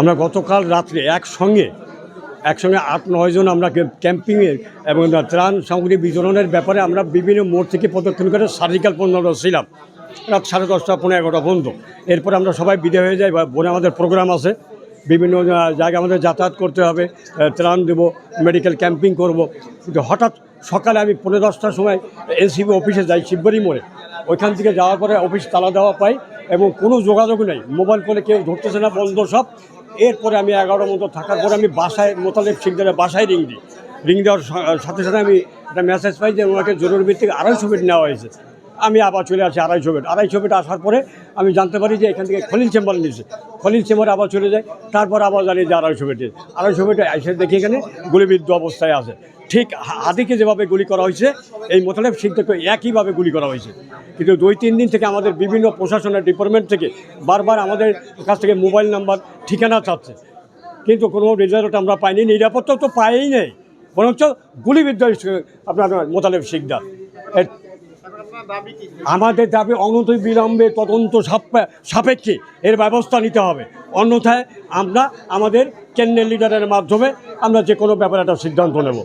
আমরা গতকাল রাত্রে একসঙ্গে 8-9 জন আমরা ক্যাম্পিংয়ের এবং ত্রাণ সামগ্রী বিতরণের ব্যাপারে আমরা বিভিন্ন মোড় থেকে প্রদক্ষিণ করে সার্জিক্যাল পর্যন্ত ছিলাম রাত 10:30 পৌনে 11টা পর্যন্ত। এরপরে আমরা সবাই বিদায় হয়ে যাই, বনে আমাদের প্রোগ্রাম আছে, বিভিন্ন জায়গায় আমাদের যাতায়াত করতে হবে, ত্রাণ দেবো, মেডিকেল ক্যাম্পিং করব। কিন্তু হঠাৎ সকালে আমি 10:45টার সময় এনসিবি অফিসে যাই শিববাড়ি মোড়ে। ওইখান থেকে যাওয়ার পরে অফিস তালা দেওয়া পাই এবং কোনো যোগাযোগ নেই, মোবাইল ফোনে কেউ ধরতেছে না, বন্ধ সব। এরপরে আমি 11টার মতো থাকার পরে আমি বাসায় মোতালেব শিকদারের বাসায় রিং দেওয়ার সাথে সাথে আমি একটা মেসেজ পাই যে ওনাকে জরুরি ভিত্তিক 250 বেড নেওয়া হয়েছে। আমি আবার চলে আসি 250 বেড আসার পরে আমি জানতে পারি যে এখান থেকে খলিল চেম্বার নিয়েছে। খলিল চেম্বারে আবার চলে যায়, তারপর আবার জানি যে 250 বেডে এসে দেখি এখানে গুলিবিদ্ধ অবস্থায় আছে। ঠিক হাদিকে যেভাবে গুলি করা হয়েছে এই মোতালেব শিকদারকে একইভাবে গুলি করা হয়েছে। কিন্তু 2-3 দিন থেকে আমাদের বিভিন্ন প্রশাসনের ডিপার্টমেন্ট থেকে বারবার আমাদের কাছ থেকে মোবাইল নাম্বার, ঠিকানা চাচ্ছে, কিন্তু কোনো রেজাল্ট আমরা পাইনি, নিরাপত্তা তো পাইই নেই, বরঞ্চ গুলিবিদ্ধ আপনার মোতালেব শিকদার। আমাদের দাবি অনতিবিলম্বে তদন্ত সাপেক্ষে এর ব্যবস্থা নিতে হবে, অন্যথায় আমরা আমাদের কেন্দ্রের লিডারের মাধ্যমে আমরা যে কোনো ব্যাপারে একটা সিদ্ধান্ত নেব।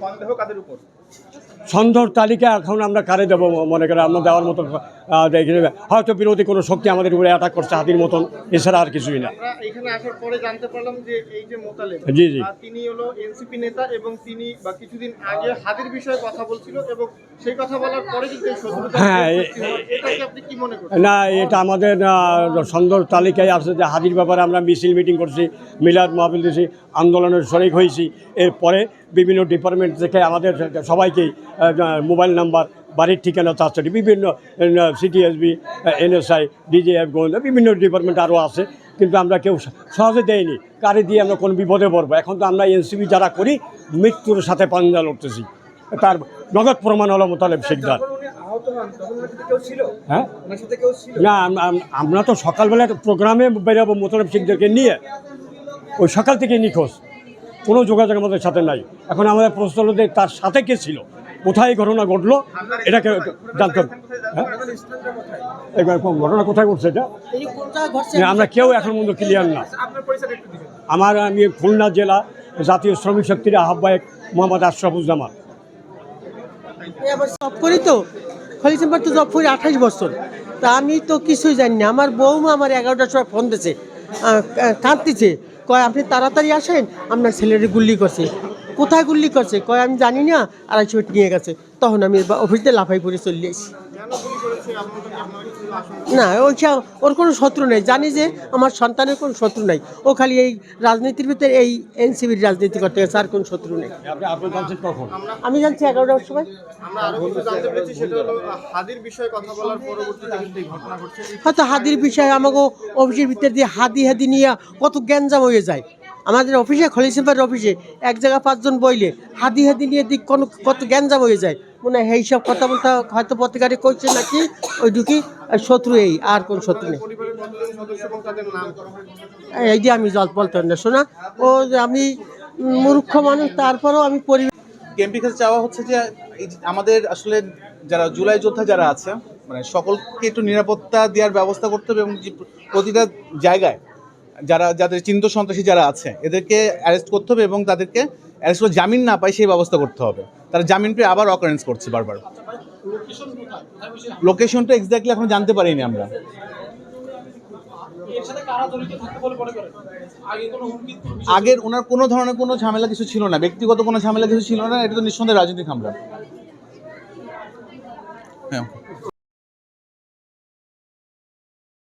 সন্দেহের তালিকা এখন আমরা কারে দেবো মনে করে আমরা দেওয়ার মতো দেখে নেবে, হয়তো বিরোধী কোনো শক্তি আমাদের উপরে অ্যাটাক করছে হাতির মতন, এছাড়া আর কিছুই না। এখানে আসার পরে জানতে পারলাম যে এই যে মোতালেব, জি তিনি হলো এনসিপি নেতা এবং তিনি কিছুদিন আগে হাদির বিষয়ে কথা বলছিল এবং সেই কথা বলার পরে কিন্তু এই শত্রুতা। হ্যাঁ, এটাকে আপনি কি মনে করেন? না, এটা আমাদের সন্দেহের তালিকায় আছে যে হাদির ব্যাপারে আমরা মিছিল মিটিং করছি, মিলাদ মাহফিল দিয়েছি, আন্দোলনের শরিক হয়েছি। এরপরে বিভিন্ন ডিপার্টমেন্ট থেকে আমাদের সবাইকেই মোবাইল নাম্বার, বাড়ির ঠিকানা চাচ্ছে, বিভিন্ন সিটিএসবি, এনএসআই, ডিজিএফ, গোয়েন্দা, বিভিন্ন ডিপার্টমেন্ট আরও আছে, কিন্তু আমরা কেউ সহজে দেয়নি। কারে দিয়ে আমরা কোন বিপদে পড়বো? এখন তো আমরা এনসিবি যারা করি মৃত্যুর সাথে পাঞ্জা লড়তেছি। তার নগদ প্রমাণ হলো মোতালেব শিকদার। হ্যাঁ, না, আমরা তো সকালবেলা প্রোগ্রামে বেরোবো মোতালেব শিকদারকে নিয়ে, ওই সকাল থেকে নিখোঁজ, কোনো যোগাযোগ আমাদের সাথে নাই। এখন আমাদের প্রশ্ন হলো যে তার সাথে কে ছিল, কোথায় ঘটনা ঘটলো, এটাকে জানতে হবে। হ্যাঁ, ঘটনা কোথায় ঘটছে এটা আমরা কেউ এখন পর্যন্ত ক্লিয়ার না। আমি খুলনা জেলা জাতীয় শ্রমিক শক্তির আহ্বায়ক মোহাম্মদ আশরাফুজ্জামান। জব করি তো, খলিল চেম্বার তো জব করি 28 বছর, তা আমি তো কিছুই জানি না। আমার বৌমা আমার 11টার সময় ফোন দিয়েছে, কাঁদতেছে, কয় আপনি তাড়াতাড়ি আসেন, আপনার ছেলের গুল্লি করছে। কোথায় গুল্লি করছে? কয় আমি জানি না, 250 বেড নিয়ে গেছে। তখন আমি অফিসে লাফাই পড়ে চলে এসেছি। না, ওর কোনো শত্রু নেই, জানি যে আমার সন্তানের কোনো শত্রু নাই, ও খালি এই রাজনীতির ভিতরে এই এনসিবির রাজনীতি করতে গেছে, আর কোনো শত্রু নেই। আমি জানছি 11টার সময় হয়তো হাদির বিষয়ে আমাকে অফিসের ভিতর দিয়ে হাদি নিয়ে কত গ্যাঞ্জাম হয়ে যায়। আমাদের অফিসে, খলিল চেম্বারের অফিসে এক জায়গায় 5 জন বইলে হাদি নিয়ে দিক কত গ্যাঞ্জাম হয়ে যায়। মনে হয় এইসব কথা বলতে হয়তো পত্রিকারে কইছে নাকি, ওই ঢুকি শত্রু, এই আর কোন শত্রু নেই। এই যে আমি জল বলতে না, শোনা, ও আমি মূর্খ মানুষ, তারপরেও আমি কেএমপির কাছে চাওয়া হচ্ছে যে আমাদের আসলে যারা জুলাই যোদ্ধা যারা আছে, মানে সকলকে একটু নিরাপত্তা দেওয়ার ব্যবস্থা করতে হবে এবং প্রতিটা জায়গায় যাদের চিহ্নিত সন্ত্রাসী যারা আছে এদেরকে অ্যারেস্ট করতে হবে এবং তাদেরকে অ্যারেস্ট করে জামিন না পায় সেই ব্যবস্থা করতে হবে। তারা জামিন পেয়ে আবার অকারেন্স করছে বারবার। লোকেশনটা এক্স্যাক্টলি এখন জানতে পারিনি আমরা। আগের ওনার কোনো ধরনের কোনো ঝামেলা কিছু ছিল না, ব্যক্তিগত কোনো ঝামেলা কিছু ছিল না, এটা তো নিঃসন্দেহে রাজনৈতিক হামলা। হ্যাঁ।